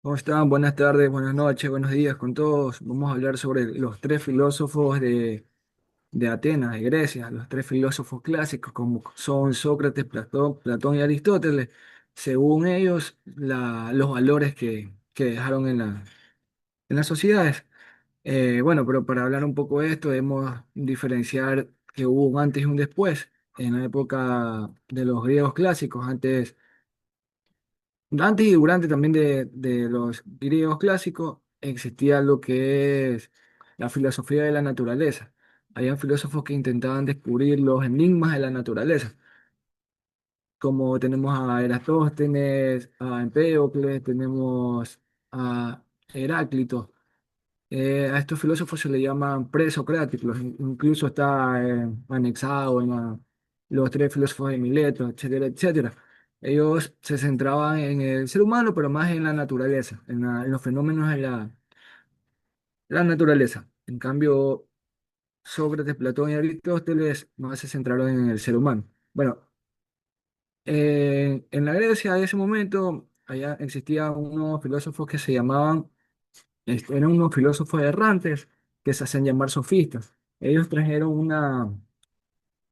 ¿Cómo están? Buenas tardes, buenas noches, buenos días con todos. Vamos a hablar sobre los tres filósofos de Atenas, de Grecia, los tres filósofos clásicos como son Sócrates, Platón y Aristóteles. Según ellos, los valores que dejaron en las sociedades. Bueno, pero para hablar un poco de esto, debemos diferenciar que hubo un antes y un después. En la época de los griegos clásicos, antes y durante también de los griegos clásicos existía lo que es la filosofía de la naturaleza. Habían filósofos que intentaban descubrir los enigmas de la naturaleza, como tenemos a Eratóstenes, a Empédocles, tenemos a Heráclito. A estos filósofos se le llaman presocráticos, incluso está anexado en los tres filósofos de Mileto, etcétera, etcétera. Ellos se centraban en el ser humano, pero más en la naturaleza, en los fenómenos de la naturaleza. En cambio, Sócrates, Platón y Aristóteles más se centraron en el ser humano. Bueno, en la Grecia de ese momento, allá existían unos filósofos que se llamaban eran unos filósofos errantes que se hacen llamar sofistas. Ellos trajeron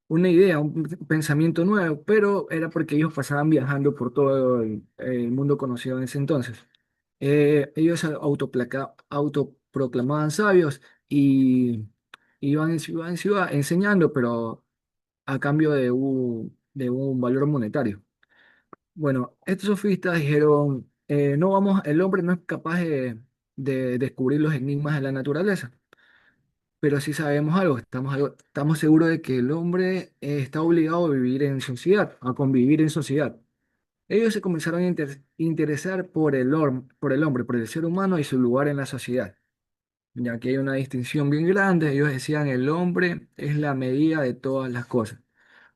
una idea, un pensamiento nuevo, pero era porque ellos pasaban viajando por todo el mundo conocido en ese entonces. Ellos se autoproclamaban sabios y iban en ciudad enseñando, pero a cambio de un valor monetario. Bueno, estos sofistas dijeron, no vamos, el hombre no es capaz de descubrir los enigmas de la naturaleza, pero sí sabemos algo, estamos seguros de que el hombre está obligado a vivir en sociedad, a convivir en sociedad. Ellos se comenzaron a interesar por el hombre, por el ser humano y su lugar en la sociedad, ya que hay una distinción bien grande. Ellos decían, el hombre es la medida de todas las cosas.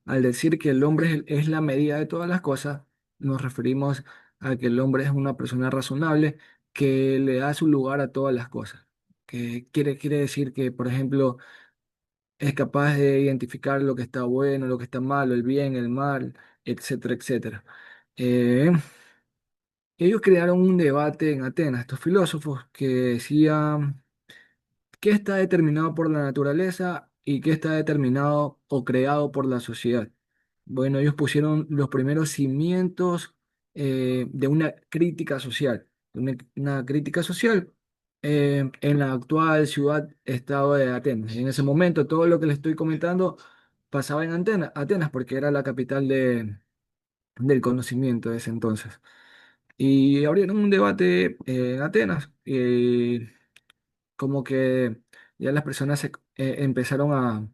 Al decir que el hombre es la medida de todas las cosas, nos referimos a que el hombre es una persona razonable que le da su lugar a todas las cosas. Que quiere decir que, por ejemplo, es capaz de identificar lo que está bueno, lo que está malo, el bien, el mal, etcétera, etcétera. Eh, Ellos crearon un debate en Atenas, estos filósofos, que decían qué está determinado por la naturaleza y qué está determinado o creado por la sociedad. Bueno, ellos pusieron los primeros cimientos de una crítica social, una crítica social en la actual ciudad-estado de Atenas. En ese momento, todo lo que les estoy comentando pasaba en Atenas, porque era la capital del conocimiento de ese entonces. Y abrieron un debate en Atenas. Como que ya las personas empezaron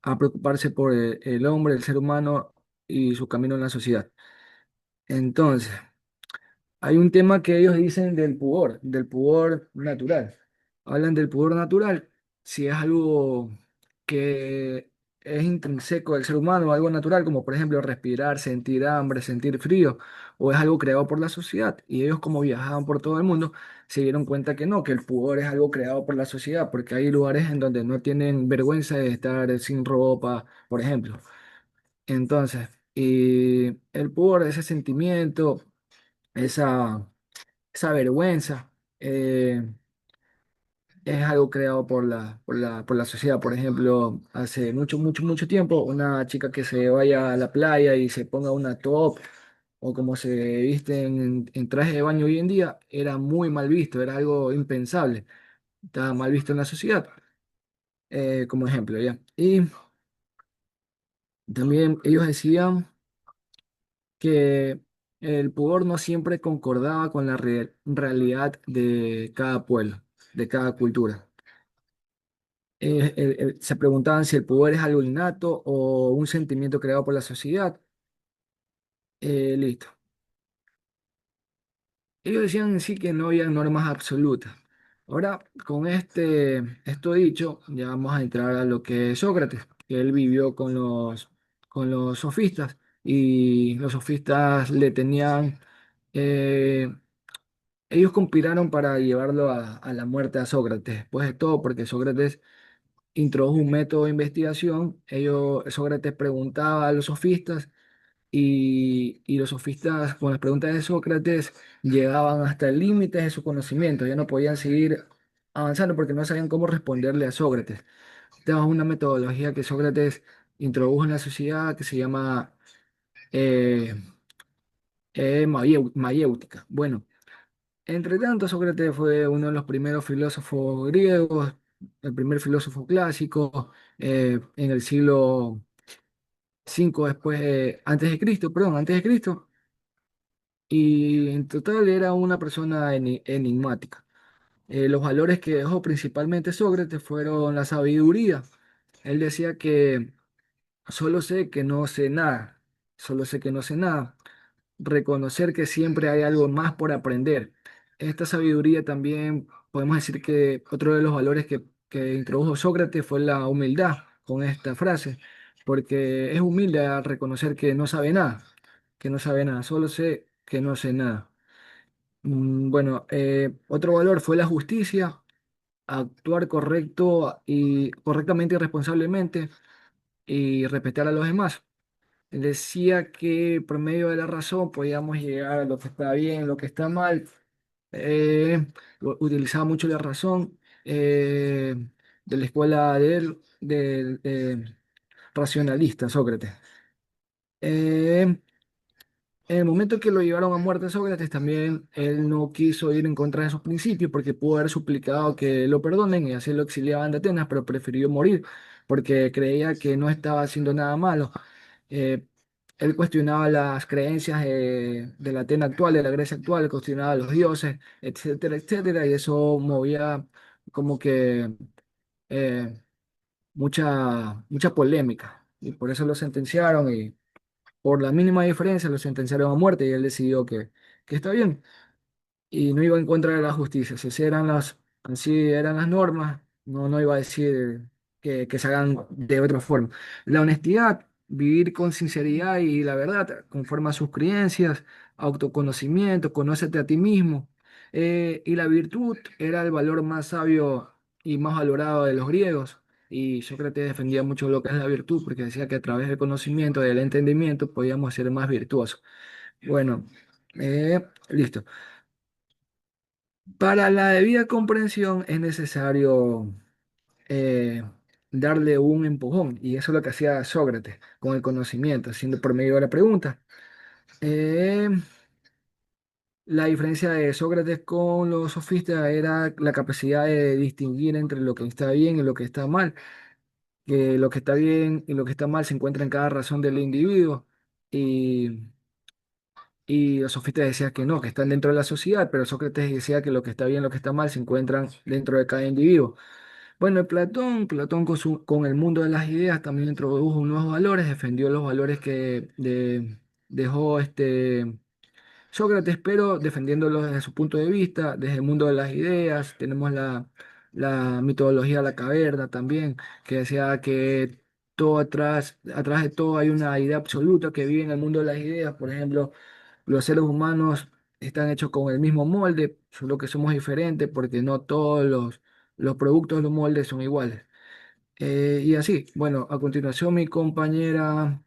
a preocuparse por el hombre, el ser humano y su camino en la sociedad. Entonces, hay un tema que ellos dicen del pudor natural. Hablan del pudor natural, si es algo que es intrínseco del ser humano, algo natural, como por ejemplo respirar, sentir hambre, sentir frío, o es algo creado por la sociedad. Y ellos, como viajaban por todo el mundo, se dieron cuenta que no, que el pudor es algo creado por la sociedad, porque hay lugares en donde no tienen vergüenza de estar sin ropa, por ejemplo. Entonces, y el pudor, ese sentimiento, esa esa vergüenza es algo creado por la sociedad. Por ejemplo, hace mucho, mucho, mucho tiempo, una chica que se vaya a la playa y se ponga una top o como se visten en traje de baño hoy en día, era muy mal visto, era algo impensable. Estaba mal visto en la sociedad, como ejemplo, ¿ya? Y también ellos decían que el pudor no siempre concordaba con la realidad de cada pueblo, de cada cultura. Se preguntaban si el poder es algo innato o un sentimiento creado por la sociedad. Listo. Ellos decían en sí que no había normas absolutas. Ahora, con esto dicho, ya vamos a entrar a lo que es Sócrates, que él vivió con los sofistas y los sofistas le tenían, eh, ellos conspiraron para llevarlo a la muerte a Sócrates, después de todo, porque Sócrates introdujo un método de investigación. Sócrates preguntaba a los sofistas y los sofistas con las preguntas de Sócrates llegaban hasta el límite de su conocimiento, ya no podían seguir avanzando porque no sabían cómo responderle a Sócrates. Esta es una metodología que Sócrates introdujo en la sociedad que se llama eh, mayéutica. Bueno, entre tanto, Sócrates fue uno de los primeros filósofos griegos, el primer filósofo clásico en el siglo V después, antes de Cristo, perdón, antes de Cristo, y en total era una persona enigmática. Los valores que dejó principalmente Sócrates fueron la sabiduría. Él decía que solo sé que no sé nada, solo sé que no sé nada. Reconocer que siempre hay algo más por aprender. Esta sabiduría también podemos decir que otro de los valores que introdujo Sócrates fue la humildad con esta frase, porque es humilde al reconocer que no sabe nada, que no sabe nada, solo sé que no sé nada. Bueno, otro valor fue la justicia, actuar correctamente y responsablemente y respetar a los demás. Decía que por medio de la razón podíamos llegar a lo que está bien, lo que está mal. Utilizaba mucho la razón de la escuela de él, racionalista, Sócrates. Eh, en el momento que lo llevaron a muerte a Sócrates, también él no quiso ir en contra de sus principios porque pudo haber suplicado que lo perdonen y así lo exiliaban de Atenas, pero prefirió morir porque creía que no estaba haciendo nada malo. Eh, Él cuestionaba las creencias de la Atenas actual, de la Grecia actual, cuestionaba a los dioses, etcétera, etcétera, y eso movía como que eh, mucha polémica. Y por eso lo sentenciaron y por la mínima diferencia lo sentenciaron a muerte y él decidió que está bien y no iba en contra de la justicia. Si así eran las normas, no iba a decir que se hagan de otra forma. La honestidad, vivir con sinceridad y la verdad, conforme a sus creencias, autoconocimiento, conócete a ti mismo. Y la virtud era el valor más sabio y más valorado de los griegos. Y Sócrates defendía mucho lo que es la virtud, porque decía que a través del conocimiento, del entendimiento, podíamos ser más virtuosos. Bueno, listo. Para la debida comprensión es necesario eh, darle un empujón, y eso es lo que hacía Sócrates con el conocimiento, haciendo por medio de la pregunta. Eh, la diferencia de Sócrates con los sofistas era la capacidad de distinguir entre lo que está bien y lo que está mal, que lo que está bien y lo que está mal se encuentra en cada razón del individuo. Y Y los sofistas decían que no, que están dentro de la sociedad, pero Sócrates decía que lo que está bien, lo que está mal, se encuentran dentro de cada individuo. Bueno, Platón con el mundo de las ideas también introdujo nuevos valores, defendió los valores que dejó Sócrates, pero defendiéndolos desde su punto de vista, desde el mundo de las ideas. Tenemos la mitología de la caverna también, que decía que atrás de todo hay una idea absoluta que vive en el mundo de las ideas. Por ejemplo, los seres humanos están hechos con el mismo molde, solo que somos diferentes porque no todos los productos de los moldes son iguales. Y así, bueno, a continuación mi compañera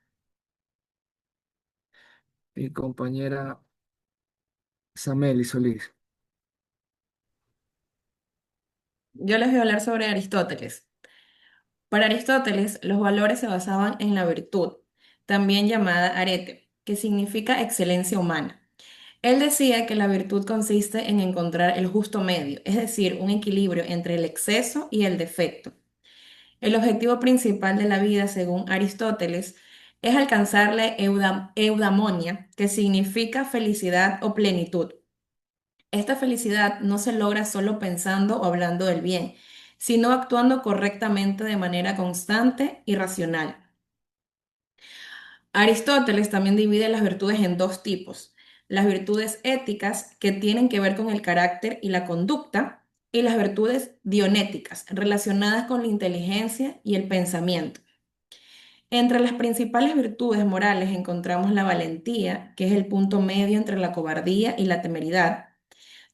Sameli Solís. Yo les voy a hablar sobre Aristóteles. Para Aristóteles, los valores se basaban en la virtud, también llamada arete, que significa excelencia humana. Él decía que la virtud consiste en encontrar el justo medio, es decir, un equilibrio entre el exceso y el defecto. El objetivo principal de la vida, según Aristóteles, es alcanzar la eudaimonia, que significa felicidad o plenitud. Esta felicidad no se logra solo pensando o hablando del bien, sino actuando correctamente de manera constante y racional. Aristóteles también divide las virtudes en dos tipos: las virtudes éticas, que tienen que ver con el carácter y la conducta, y las virtudes dionéticas, relacionadas con la inteligencia y el pensamiento. Entre las principales virtudes morales encontramos la valentía, que es el punto medio entre la cobardía y la temeridad.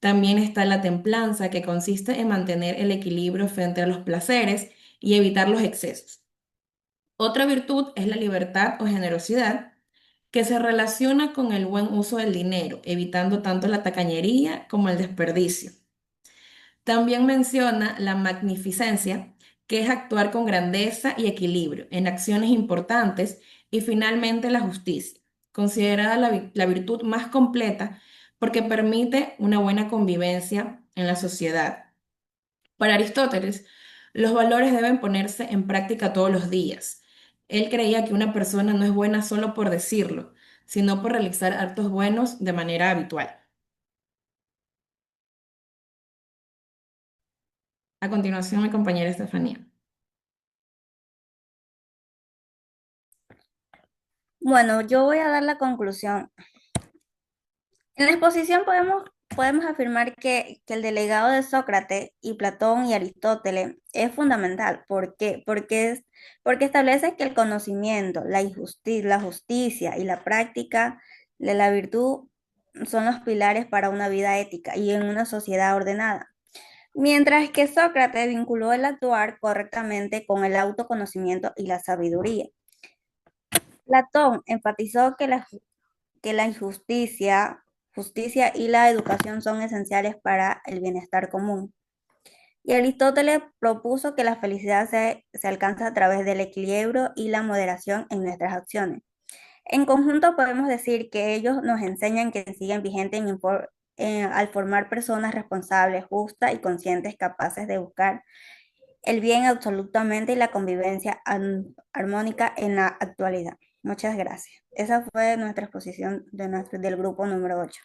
También está la templanza, que consiste en mantener el equilibrio frente a los placeres y evitar los excesos. Otra virtud es la libertad o generosidad, que se relaciona con el buen uso del dinero, evitando tanto la tacañería como el desperdicio. También menciona la magnificencia, que es actuar con grandeza y equilibrio en acciones importantes, y finalmente la justicia, considerada la virtud más completa porque permite una buena convivencia en la sociedad. Para Aristóteles, los valores deben ponerse en práctica todos los días. Él creía que una persona no es buena solo por decirlo, sino por realizar actos buenos de manera habitual. A continuación, mi compañera Estefanía. Bueno, yo voy a dar la conclusión. En la exposición podemos afirmar que el delegado de Sócrates y Platón y Aristóteles es fundamental. ¿Por qué? Porque establece que el conocimiento, la justicia y la práctica de la virtud son los pilares para una vida ética y en una sociedad ordenada. Mientras que Sócrates vinculó el actuar correctamente con el autoconocimiento y la sabiduría. Platón enfatizó que la justicia y la educación son esenciales para el bienestar común. Y Aristóteles propuso que la felicidad se alcanza a través del equilibrio y la moderación en nuestras acciones. En conjunto podemos decir que ellos nos enseñan que siguen vigentes al formar personas responsables, justas y conscientes, capaces de buscar el bien absolutamente y la convivencia armónica en la actualidad. Muchas gracias. Esa fue nuestra exposición del grupo número 8.